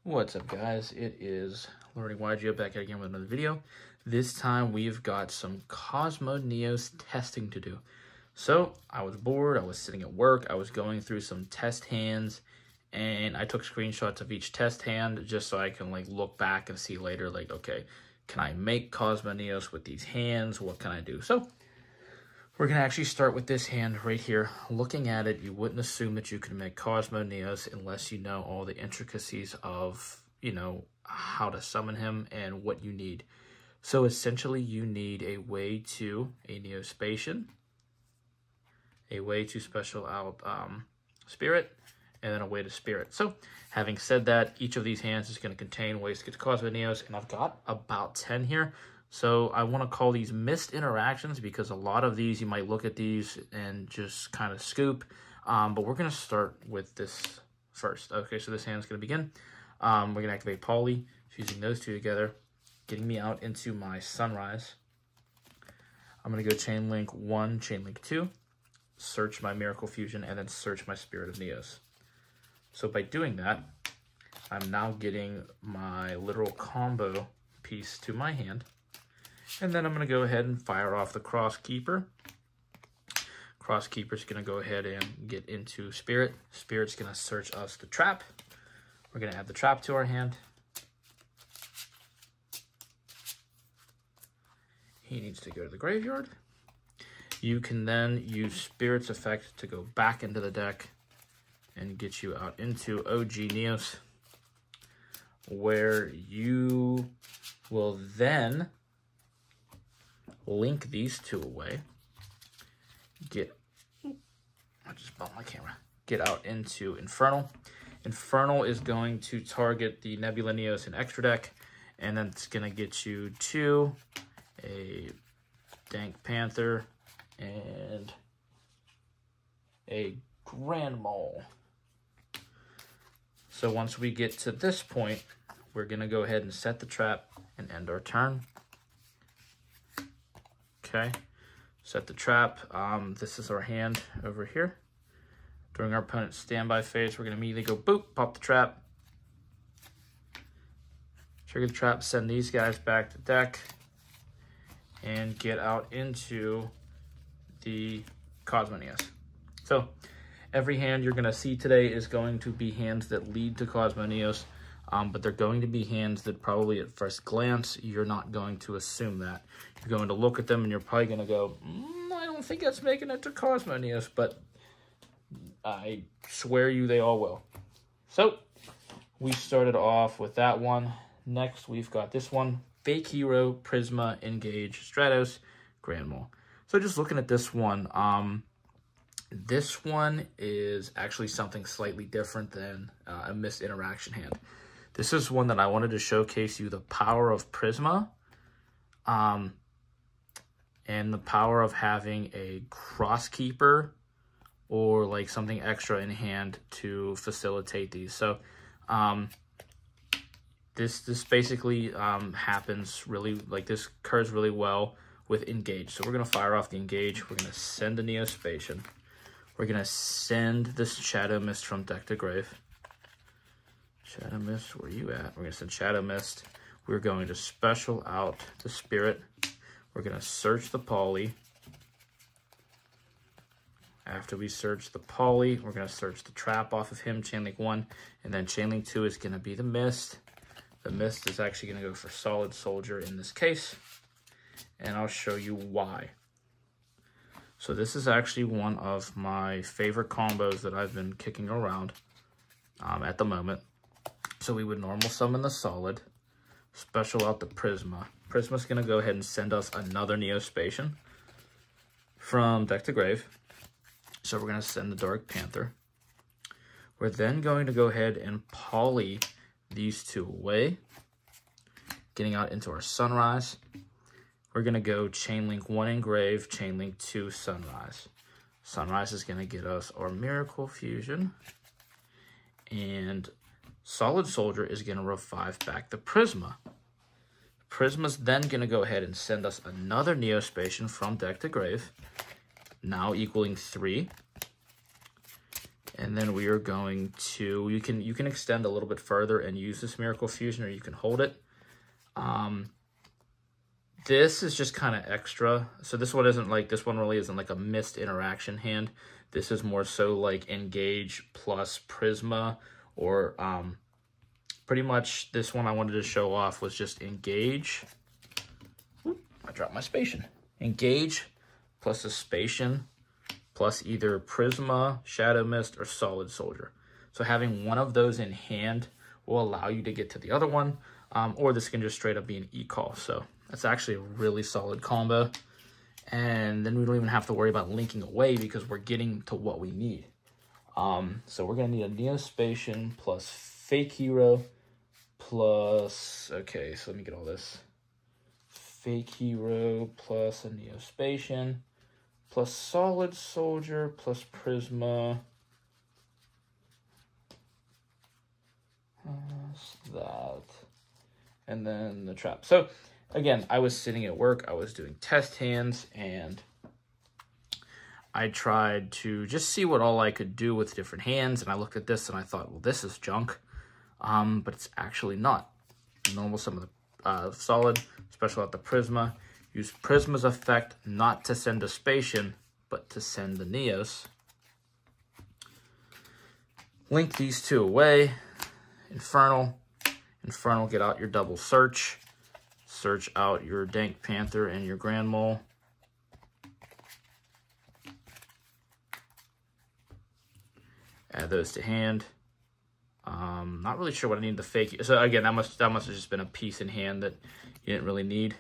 What's up, guys? It is Learning YuGiOh back again with another video. This time we've got some Cosmo Neos testing to do. So I was bored, I was sitting at work, I was going through some test hands, and I took screenshots of each test hand just so I can look back and see later, okay, can I make Cosmo Neos with these hands? What can I do? So we're going to actually start with this hand right here. Looking at it, you wouldn't assume that you can make Cosmo Neos unless you know all the intricacies of, how to summon him and what you need. So essentially, you need a way to a Neo-Spacian, a way to special out Spirit, and then a way to Spirit. So having said that, each of these hands is going to contain ways to get to Cosmo Neos, and I've got about 10 here. So I want to call these missed interactions because a lot of these, you might look at these and just kind of scoop. But we're going to start with this first. Okay, so this hand's going to begin. We're going to activate Poly, fusing those two together, getting me out into my Sunrise. I'm going to go Chain Link 1, Chain Link 2, search my Miracle Fusion, and then search my Spirit of Neos. So by doing that, I'm now getting my literal combo piece to my hand. And then I'm going to go ahead and fire off the Cross Keeper. Cross Keeper is going to go ahead and get into Spirit. Spirit's going to search us the trap. We're going to add the trap to our hand. He needs to go to the graveyard. You can then use Spirit's effect to go back into the deck and get you out into OG Neos, where you will then link these two away, I just bumped my camera, get out into Infernal. Infernal is going to target the Nebula Neos in extra deck, and then it's going to get you to a Dank Panther and a Grand Mole. So once we get to this point, we're going to go ahead and set the trap and end our turn. Okay, set the trap. This is our hand over here. During our opponent's standby phase, we're going to immediately go boop, pop the trap. Trigger the trap, send these guys back to deck, and get out into the Cosmo Neos. So every hand you're going to see today is going to be hands that lead to Cosmo Neos. But they're going to be hands that probably at first glance, you're not going to assume that. You're going to look at them and you're probably going to go, I don't think that's making it to Cosmo Neos, but I swear you they all will. So we started off with that one. Next, we've got this one, Fake Hero, Prisma, Engage, Stratos, Grand Mole. So just looking at this one is actually something slightly different than a missed interaction hand. This is one that I wanted to showcase you the power of Prisma and the power of having a Cross Keeper or something extra in hand to facilitate these. So this basically happens really, this occurs really well with Engage. So we're going to fire off the Engage. We're going to send the Neo-Spacian. We're going to send this Shadow Mist from deck to grave. Shadow Mist, where are you at? We're going to send Shadow Mist. We're going to special out the Spirit. We're going to search the Poly. After we search the Poly, we're going to search the trap off of him, Chain Link 1, and then Chain Link 2 is going to be the Mist. The Mist is actually going to go for Solid Soldier in this case, and I'll show you why. So this is actually one of my favorite combos that I've been kicking around at the moment. So we would normal summon the Solid, special out the Prisma. Prisma's going to go ahead and send us another Neo-Spacian from deck to grave. So we're going to send the Dark Panther. We're then going to go ahead and poly these two away, getting out into our Sunrise. We're going to go Chain Link 1 in grave, Chain Link 2 Sunrise. Sunrise is going to get us our Miracle Fusion, and Solid Soldier is going to revive back the Prisma. Prisma's then going to go ahead and send us another Neo-Spacian from deck to grave, now equaling 3. And then we are going to, you can extend a little bit further and use this Miracle Fusion, or you can hold it. This is just kind of extra. So this one really isn't like a missed interaction hand. This is more so like Engage plus Prisma, or pretty much this one I wanted to show off was just Engage. Oop, I dropped my Spacian. Engage plus a Spacian plus either Prisma, Shadow Mist, or Solid Soldier. So having one of those in hand will allow you to get to the other one, or this can just straight up be an e-call. So that's actually a really solid combo. And then we don't even have to worry about linking away because we're getting to what we need. So we're going to need a Neo-Spacian plus Fake Hero plus, okay, so let me get all this. Fake Hero plus a Neo-Spacian plus Solid Soldier plus Prisma. That. And then the trap. So again, I was sitting at work, I was doing test hands, and I tried to just see what all I could do with different hands, and I looked at this and I thought, well, this is junk, but it's actually not. Normal some of the solid, especially at the Prisma. Use Prisma's effect not to send a Spacian, but to send the Neos. Link these two away. Infernal, get out your double search. Search out your Dank Panther and your Grand Mole. Add those to hand. Not really sure what I need the fake. So again, that must have just been a piece in hand that you didn't really need.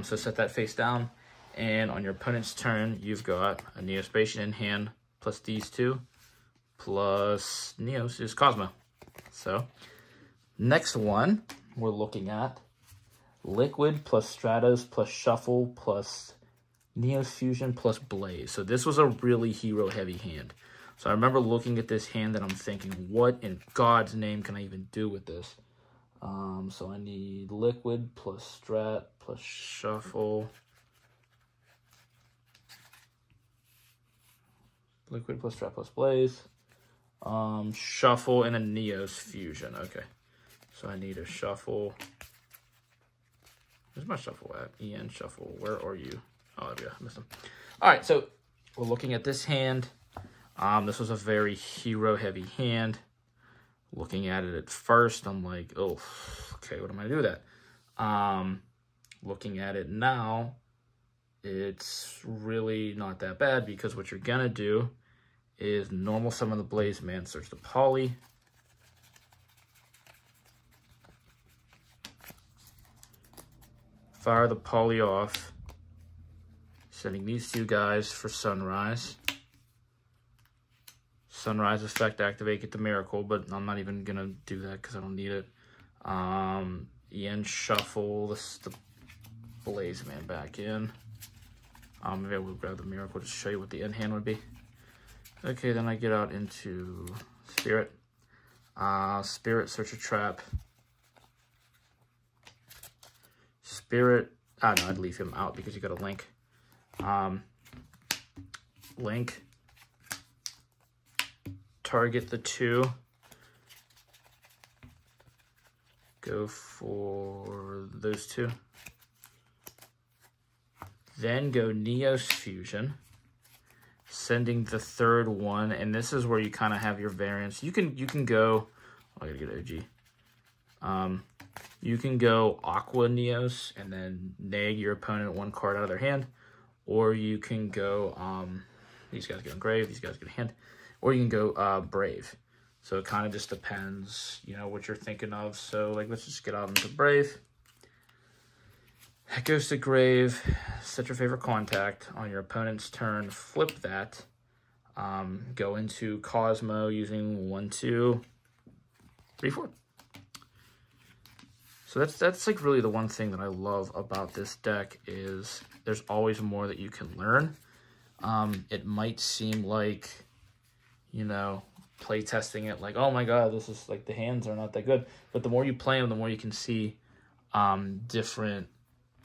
So set that face down, and on your opponent's turn, you've got a Neo-Spacian in hand plus these two, plus Neos is Cosmo. So next one, we're looking at Liquid plus Stratos plus Shuffle plus Neos Fusion plus Blaze. So this was a really hero-heavy hand. So I remember looking at this hand and I'm thinking, what in God's name can I even do with this? So I need Liquid plus Strat plus Shuffle. Liquid plus Strat plus Blaze. Shuffle and a Neos Fusion. Okay. So I need a Shuffle. Where's my Shuffle at? EN Shuffle. Where are you? Oh, there we go. I missed them. All right. So we're looking at this hand. This was a very hero-heavy hand. Looking at it at first, I'm like, oh, okay, what am I gonna do with that? Looking at it now, it's really not that bad, because what you're gonna do is normal summon the Blaze Man, search the Poly. Fire the Poly off. Sending these two guys for Sunrise. Sunrise effect, activate, get the Miracle, but I'm not even gonna do that because I don't need it. EN Shuffle the Blaze Man back in. Maybe I will grab the Miracle to show you what the end hand would be. Okay, then I get out into Spirit. Spirit, search a trap. Spirit, no, I'd leave him out because you got a Link. Link. Target the two. Go for those two. Then go Neos Fusion. Sending the third one, and this is where you kind of have your variance. You can go, oh, I gotta get OG. You can go Aqua Neos and then neg your opponent one card out of their hand, or you can go these guys get Engrave, these guys get hand, or you can go Brave. So it kind of just depends, you know, what you're thinking of. So like, let's just get out into Brave. That goes to Grave. Set your favorite contact on your opponent's turn. Flip that. Go into Cosmo using 1, 2, 3, 4. So that's like really the one thing that I love about this deck is there's always more that you can learn. It might seem like, you know, play testing it like, oh my god, this is like the hands are not that good. But the more you play them, the more you can see different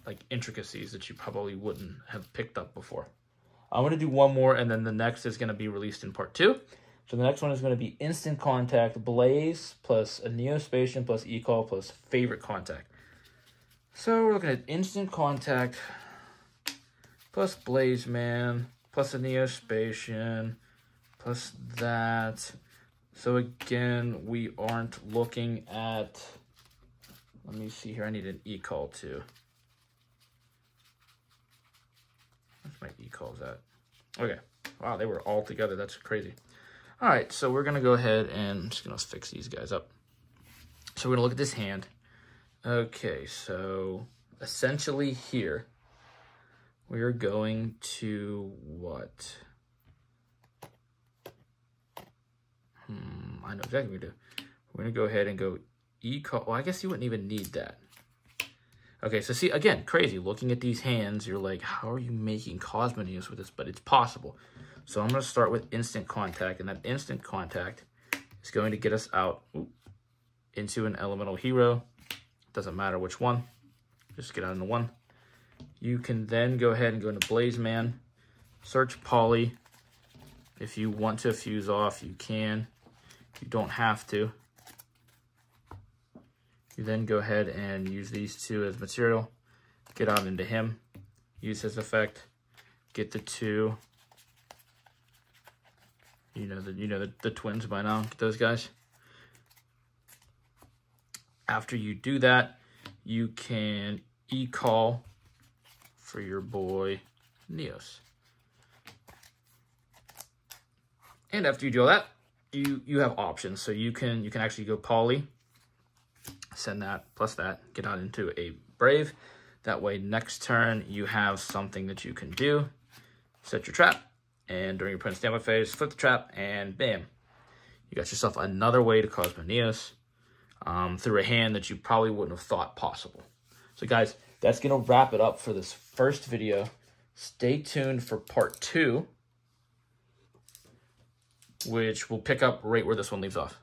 like intricacies that you probably wouldn't have picked up before. I'm going to do one more, and then the next is going to be released in part 2. So the next one is going to be Instant Contact, Blaze, plus a Neo-Spacian, plus E-Call, plus Favorite Contact. So we're looking at Instant Contact, plus Blaze Man, plus a Neo-Spacian, plus that. So again, we aren't looking at, let me see here, I need an E-Call too. Where's my E-Calls at? Okay, wow, they were all together, that's crazy. All right, so we're gonna go ahead and I'm just gonna fix these guys up. So we're gonna look at this hand. Okay, so essentially here, we're going to what? I know exactly what we're gonna do. We're gonna go ahead and go E-Call. Well, I guess you wouldn't even need that. Okay, so see, again, crazy. Looking at these hands, you're like, how are you making Cosmo Neos with this? But it's possible. So I'm going to start with Instant Contact, and that Instant Contact is going to get us out into an Elemental Hero. Doesn't matter which one. Just get out into one. You can then go ahead and go into Blaze Man, search Poly. If you want to fuse off, you can. You don't have to. You then go ahead and use these two as material. Get out into him. Use his effect. Get the two. You know the twins by now. Get those guys. After you do that, you can E-Call for your boy Neos. And after you do all that, you have options. So you can actually go Poly, send that plus that, get out into a Brave. That way next turn you have something that you can do. Set your trap, and during your opponent's standby phase, flip the trap, and bam. You got yourself another way to Cosmo Neos through a hand that you probably wouldn't have thought possible. So guys, that's gonna wrap it up for this first video. Stay tuned for part 2, which will pick up right where this one leaves off.